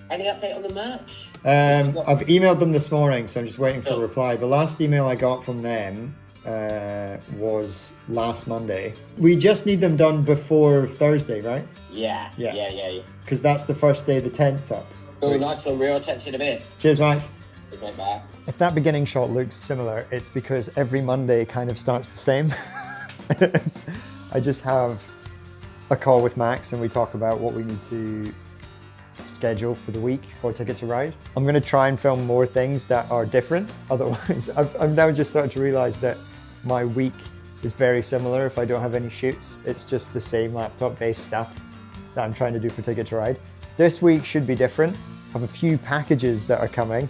Any update on the merch? I've emailed them this morning, so I'm just waiting for a reply. The last email I got from them was last Monday. We just need them done before Thursday, right? Yeah. Because that's the first day the tent's up. Oh, nice one. Real attention a bit. Cheers, Max. Back. If that beginning shot looks similar, it's because every Monday kind of starts the same. I just have a call with Max and we talk about what we need to schedule for the week for Ticket to Ride. I'm going to try and film more things that are different. Otherwise, I've now just started to realize that my week is very similar if I don't have any shoots. It's just the same laptop-based stuff that I'm trying to do for Ticket to Ride. This week should be different. I have a few packages that are coming,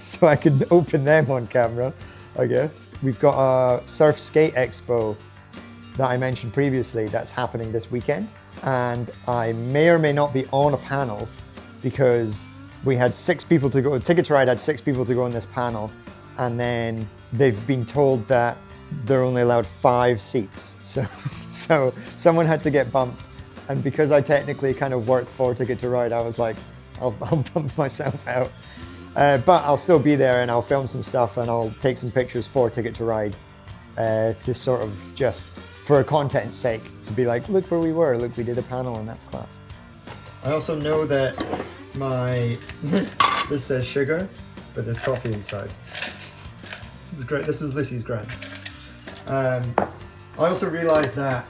so I can open them on camera, I guess. We've got a Surf Skate Expo that I mentioned previously that's happening this weekend. And I may or may not be on a panel because we had 6 people to go. Ticket to Ride had 6 people to go on this panel. And then they've been told that they're only allowed 5 seats. So someone had to get bumped. And because I technically kind of work for Ticket to Ride, I was like, I'll bump myself out. But I'll still be there and I'll film some stuff and I'll take some pictures for Ticket to Ride to sort of just for content's sake, to be like, look where we were, look, we did a panel and that's class. I also know that this says sugar, but there's coffee inside. This is great, this was Lucy's grant. I also realized that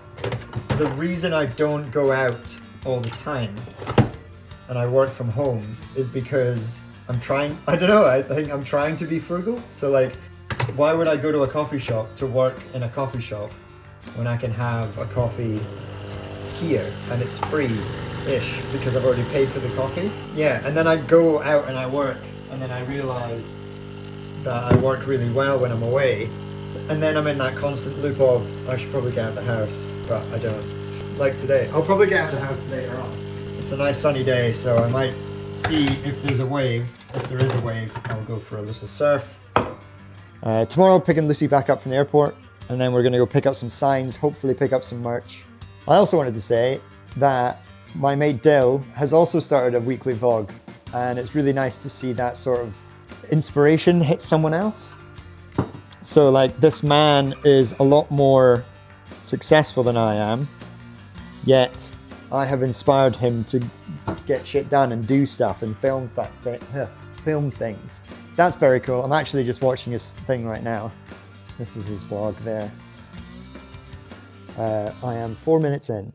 the reason I don't go out all the time and I work from home is because I think I'm trying to be frugal. So like, why would I go to a coffee shop to work in a coffee shop when I can have a coffee here and it's free-ish because I've already paid for the coffee? Yeah, and then I go out and I work and then I realize that I work really well when I'm away. And then I'm in that constant loop of, I should probably get out of the house, but I don't. Like today, I'll probably get out of the house later on. It's a nice sunny day, so I might see if there's a wave. If there is a wave, I'll go for a little surf. Tomorrow, picking Lucy back up from the airport, and then we're gonna go pick up some signs, hopefully pick up some merch. I also wanted to say that my mate Dill has also started a weekly vlog, and it's really nice to see that sort of inspiration hit someone else. So like, this man is a lot more successful than I am, yet I have inspired him to get shit done and do stuff and film things. That's very cool. I'm actually just watching his thing right now. This is his vlog there. I am 4 minutes in.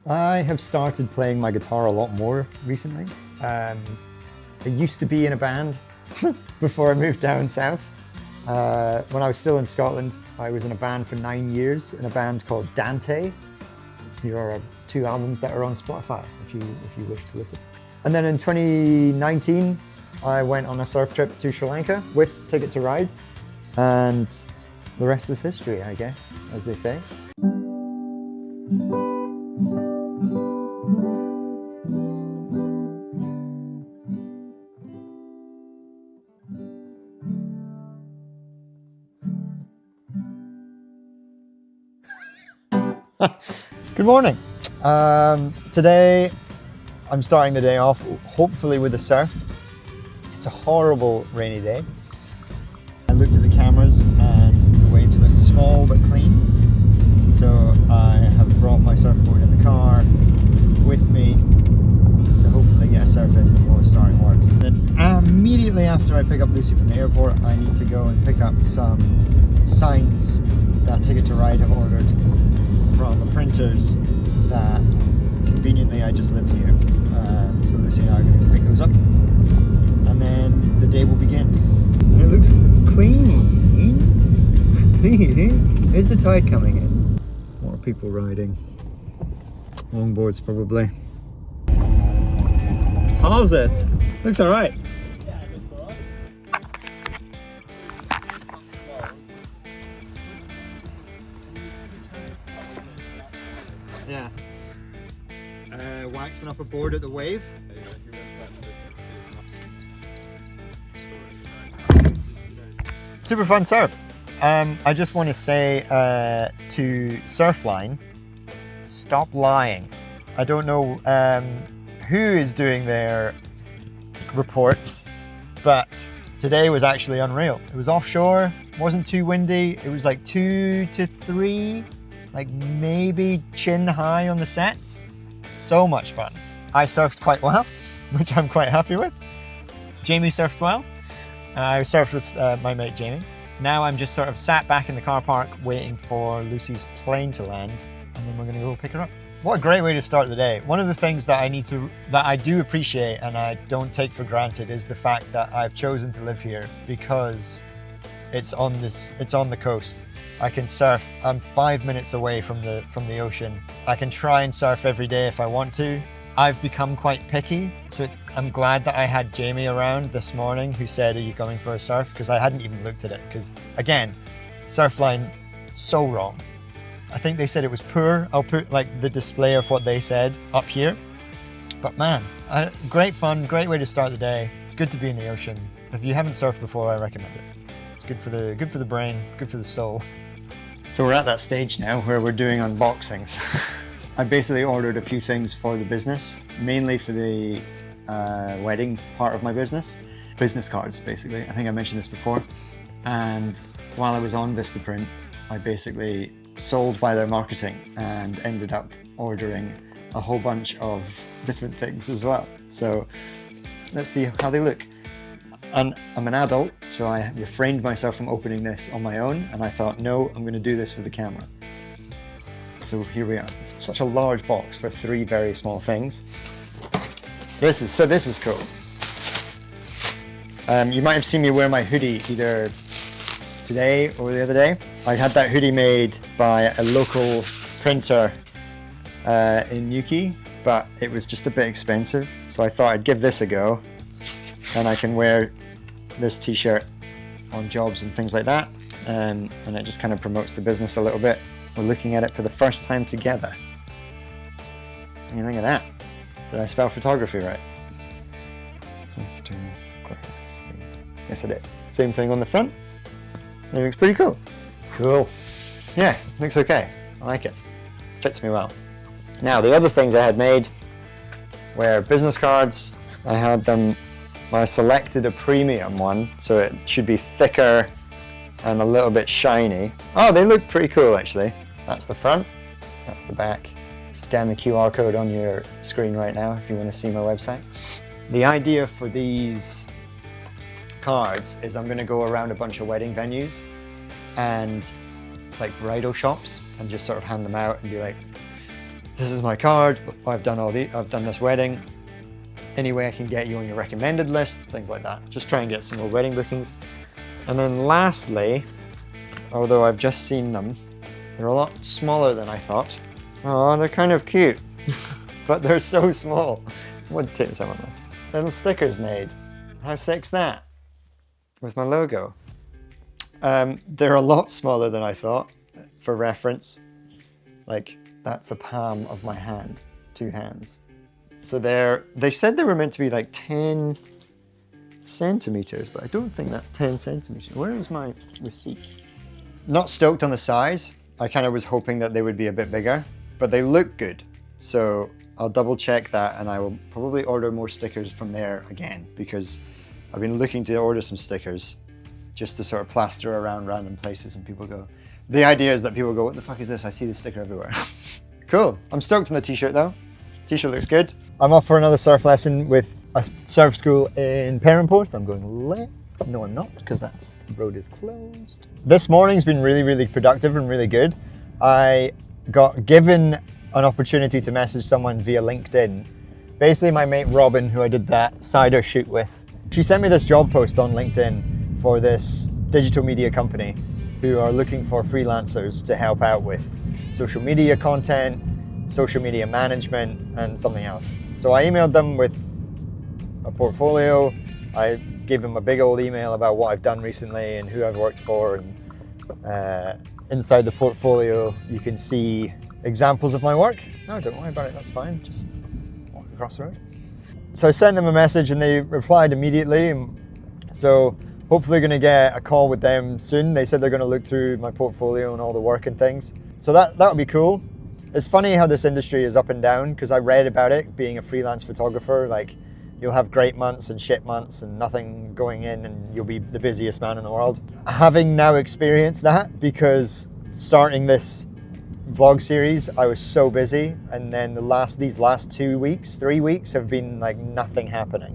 I have started playing my guitar a lot more recently. I used to be in a band before I moved down south. When I was still in Scotland, I was in a band for 9 years in a band called Dante. Here are 2 albums that are on Spotify if you wish to listen. And then in 2019, I went on a surf trip to Sri Lanka with Ticket to Ride, and the rest is history, I guess, as they say. Good morning. Today I'm starting the day off hopefully with a surf. It's a horrible rainy day. I looked at the cameras and the waves look small but clean. So I have brought my surfboard in the car with me to hopefully get a surf in before starting work. Then immediately after I pick up Lucy from the airport, I need to go and pick up some signs that Ticket to Ride have ordered from the printers that conveniently I just live near. So Lucy and I are going to pick those up and then the day will begin. It looks clean. Is the tide coming in? More people riding. Longboards probably. How's it? Looks alright. Yeah. Waxing up a board at the wave. super fun surf. I just want to say to Surfline, stop lying. I don't know who is doing their reports, but today was actually unreal. It was offshore, wasn't too windy. It was like 2 to 3, like maybe chin high on the sets. So much fun. I surfed quite well, which I'm quite happy with. Jamie surfed well. I surfed with my mate Jamie. Now I'm just sort of sat back in the car park waiting for Lucy's plane to land, and then we're gonna go pick her up. What a great way to start the day. One of the things that I do appreciate and I don't take for granted is the fact that I've chosen to live here because it's on the coast. I can surf. I'm 5 minutes away from the ocean. I can try and surf every day if I want to. I've become quite picky, so I'm glad that I had Jamie around this morning who said, are you coming for a surf? Because I hadn't even looked at it, because again, Surfline, so wrong. I think they said it was poor. I'll put like the display of what they said up here. But man, great fun, great way to start the day. It's good to be in the ocean. If you haven't surfed before, I recommend it. It's good for the brain, good for the soul. So we're at that stage now where we're doing unboxings. I basically ordered a few things for the business, mainly for the wedding part of my business. Business cards, basically. I think I mentioned this before. And while I was on Vistaprint, I basically sold by their marketing and ended up ordering a whole bunch of different things as well. So let's see how they look. And I'm an adult, so I refrained myself from opening this on my own, and I thought, no, I'm going to do this for the camera. So here we are. Such a large box for 3 very small things. This is cool. You might have seen me wear my hoodie either today or the other day. I had that hoodie made by a local printer in Newquay, but it was just a bit expensive. So I thought I'd give this a go, and I can wear this t-shirt on jobs and things like that. And it just kind of promotes the business a little bit. We're looking at it for the first time together. What do you think of that? Did I spell photography right? Photography. Yes, I did. Same thing on the front. It looks pretty cool. Cool. Yeah, looks okay. I like it. Fits me well. Now, the other things I had made were business cards. I selected a premium one, so it should be thicker and a little bit shiny. Oh, they look pretty cool actually. That's the front, that's the back. Scan the QR code on your screen right now if you want to see my website. The idea for these cards is I'm going to go around a bunch of wedding venues and like bridal shops and just sort of hand them out and be like, this is my card, I've done this wedding. Any way I can get you on your recommended list, things like that. Just try and get some more wedding bookings. And then lastly, although I've just seen them, they're a lot smaller than I thought. Oh, they're kind of cute, but they're so small. Would take some of them. Little stickers made. How sick's that? With my logo. They're a lot smaller than I thought. For reference, like that's a palm of my hand, 2 hands. So they said they were meant to be like 10 centimeters, but I don't think that's 10 centimeters. Where is my receipt? Not stoked on the size. I kind of was hoping that they would be a bit bigger, but they look good. So I'll double check that, and I will probably order more stickers from there again, because I've been looking to order some stickers just to sort of plaster around random places and people go. The idea is that people go, what the fuck is this? I see this sticker everywhere. Cool. I'm stoked on the t-shirt though. T-shirt looks good. I'm off for another surf lesson with a surf school in Perranporth. I'm going left. No, I'm not, because the road is closed. This morning's been really, really productive and really good. I got given an opportunity to message someone via LinkedIn. Basically, my mate Robin, who I did that cider shoot with, she sent me this job post on LinkedIn for this digital media company who are looking for freelancers to help out with social media content, social media management, and something else. So I emailed them with a portfolio. I gave them a big old email about what I've done recently and who I've worked for. And inside the portfolio, you can see examples of my work. No, don't worry about it, that's fine. Just walk across the road. So I sent them a message and they replied immediately. So hopefully going to get a call with them soon. They said they're going to look through my portfolio and all the work and things. So that would be cool. It's funny how this industry is up and down, because I read about it being a freelance photographer. Like, you'll have great months and shit months and nothing going in, and you'll be the busiest man in the world. Having now experienced that, because starting this vlog series, I was so busy, and then these last 3 weeks have been like nothing happening,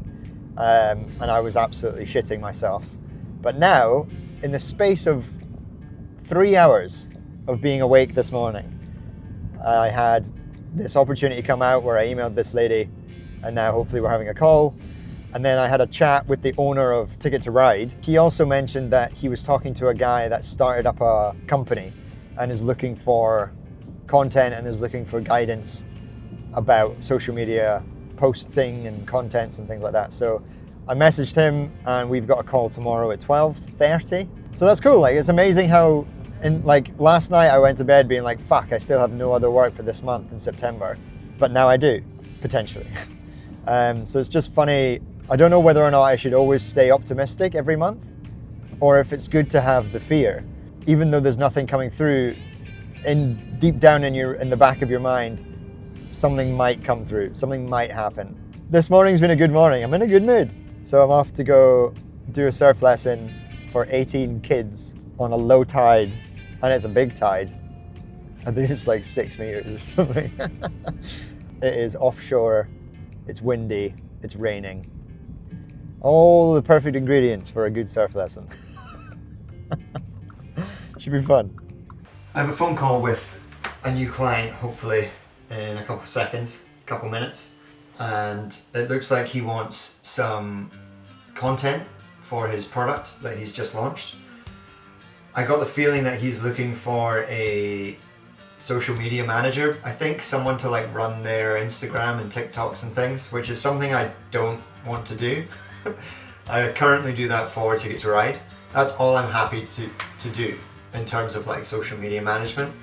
and I was absolutely shitting myself. But now, in the space of 3 hours of being awake this morning, I had this opportunity come out where I emailed this lady, and now hopefully we're having a call. And then I had a chat with the owner of Ticket to Ride. He also mentioned that he was talking to a guy that started up a company and is looking for content and is looking for guidance about social media posting and contents and things like that. So I messaged him, and we've got a call tomorrow at 12:30. So that's cool. Like, it's amazing how, last night I went to bed being like, fuck, I still have no other work for this month in September. But now I do, potentially. So it's just funny. I don't know whether or not I should always stay optimistic every month, or if it's good to have the fear. Even though there's nothing coming through, deep down in the back of your mind, something might come through, something might happen. This morning's been a good morning. I'm in a good mood. So I'm off to go do a surf lesson for 18 kids on a low tide, and it's a big tide. I think it's like 6 meters or something. It is offshore, it's windy, it's raining. All the perfect ingredients for a good surf lesson. Should be fun. I have a phone call with a new client, hopefully in a couple minutes. And it looks like he wants some content for his product that he's just launched. I got the feeling that he's looking for a social media manager, I think, someone to like run their Instagram and TikToks and things, which is something I don't want to do. I currently do that for Ticket to Ride. That's all I'm happy to do in terms of like social media management.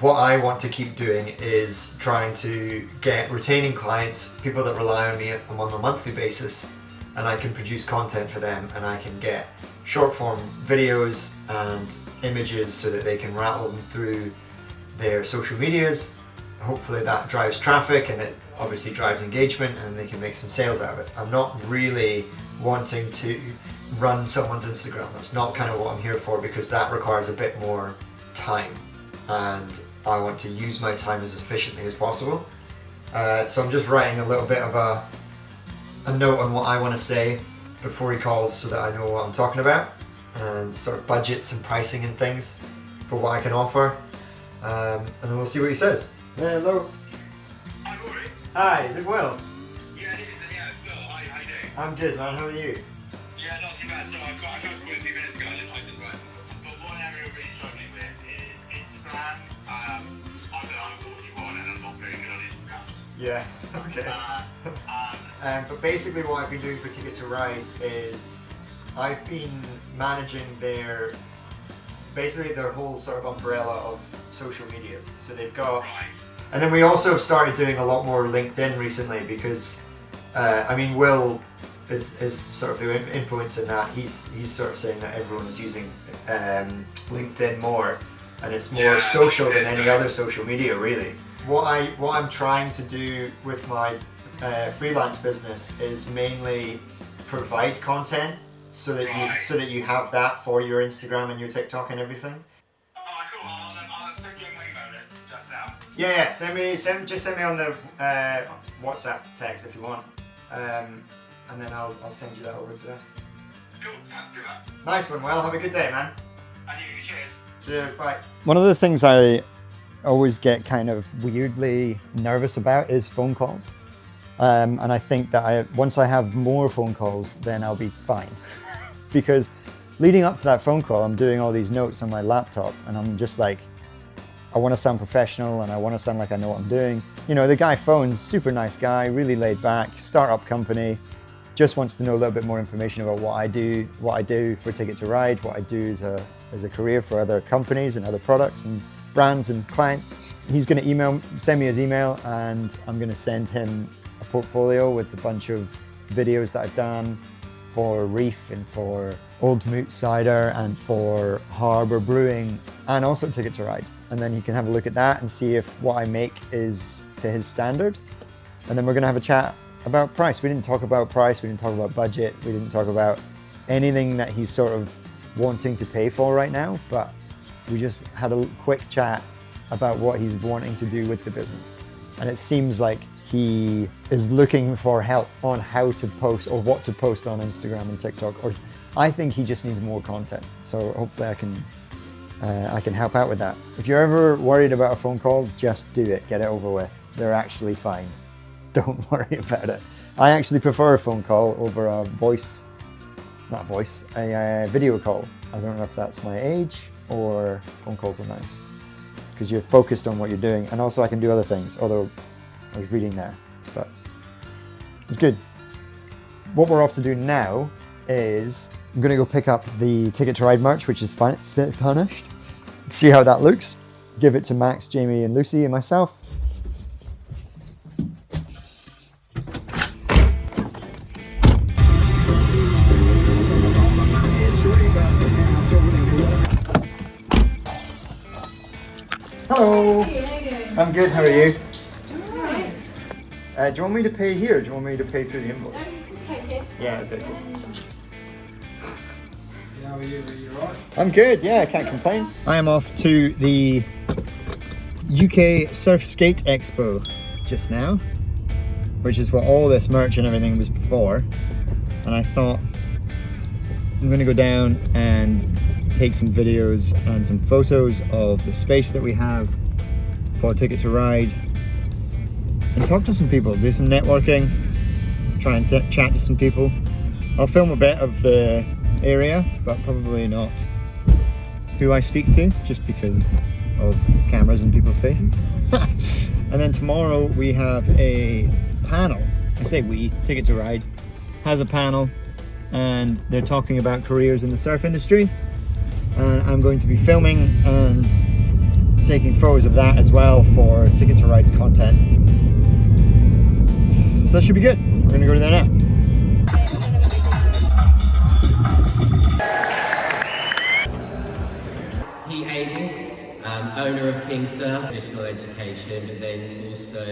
What I want to keep doing is trying to get retaining clients, people that rely on me on a monthly basis, and I can produce content for them, and I can get short form videos and images so that they can rattle them through their social medias. Hopefully that drives traffic, and it obviously drives engagement, and they can make some sales out of it. I'm not really wanting to run someone's Instagram. That's not kind of what I'm here for, because that requires a bit more time, and I want to use my time as efficiently as possible. So I'm just writing a little bit of a note on what I want to say before he calls, so that I know what I'm talking about, and sort of budgets and pricing and things for what I can offer. And then we'll see what he says. Hello. Hi, Ruaridh. Hi, is it Will? Yeah, it is. Yeah, it's Will. Hi, how you doing? I'm good, man. How are you? Yeah, not too bad. So I got a few minutes ago. I didn't write. But one area I'm really struggling with is Instagram. I'm 41 and I'm not very good on Instagram. Yeah. Okay. But basically, what I've been doing for Ticket to Ride is I've been managing their whole sort of umbrella of social medias. So they've got, Right. and then we also started doing a lot more LinkedIn recently, because Will is sort of the influence in that. He's sort of saying that everyone is using LinkedIn more, and it's more social than any other social media, really. What I'm trying to do with my freelance business is mainly provide content, so that you have that for your Instagram and your TikTok and everything. Oh, cool. I'll send you my email just now. Yeah, send me on the WhatsApp text if you want, and then I'll send you that over today. Cool. Sounds good. Nice one, Well. Have a good day, man. And you, cheers. Cheers, bye. One of the things I always get kind of weirdly nervous about is phone calls, and I think that once I have more phone calls, then I'll be fine. Because leading up to that phone call, I'm doing all these notes on my laptop, and I'm just like, I want to sound professional, and I want to sound like I know what I'm doing. You know, the guy phones, super nice guy, really laid back, startup company, just wants to know a little bit more information about what I do for Ticket to Ride, what I do as a career for other companies and other products and brands and clients. He's going to send me his email, and I'm going to send him a portfolio with a bunch of videos that I've done for Reef and for Old Moot Cider and for Harbour Brewing, and also Ticket to Ride. And then he can have a look at that and see if what I make is to his standard. And then we're gonna have a chat about price. We didn't talk about price, we didn't talk about budget, we didn't talk about anything that he's sort of wanting to pay for right now, but we just had a quick chat about what he's wanting to do with the business. And it seems like he is looking for help on how to post or what to post on Instagram and TikTok, or I think he just needs more content. So hopefully I can help out with that. If you're ever worried about a phone call, just do it, get it over with. They're actually fine. Don't worry about it. I actually prefer a phone call over a a video call. I don't know if that's my age or phone calls are nice because you're focused on what you're doing. And also I can do other things, although I was reading there, but it's good. What we're off to do now is I'm gonna go pick up the Ticket to Ride merch, which is finished. See how that looks. Give it to Max, Jamie and Lucy and myself. Hello. Hey, how you doing? I'm good, how are you? Alright. Do you want me to pay here or do you want me to pay through the invoice? You can take it. Yeah, okay. How are you? Are you alright? I'm good, yeah, I can't complain. I am off to the UK Surf Skate Expo just now, which is what all this merch and everything was for. And I thought I'm gonna go down and take some videos and some photos of the space that we have for Ticket to Ride and talk to some people, do some networking, try and chat to some people. I'll film a bit of the area, but probably not who I speak to, just because of cameras and people's faces. And then tomorrow we have a panel. I say we, Ticket to Ride has a panel and they're talking about careers in the surf industry. And I'm going to be filming and taking photos of that as well for Ticket to Ride's content. So that should be good. We're gonna go to there now. Pete Abel, owner of King Surf, additional education, but then also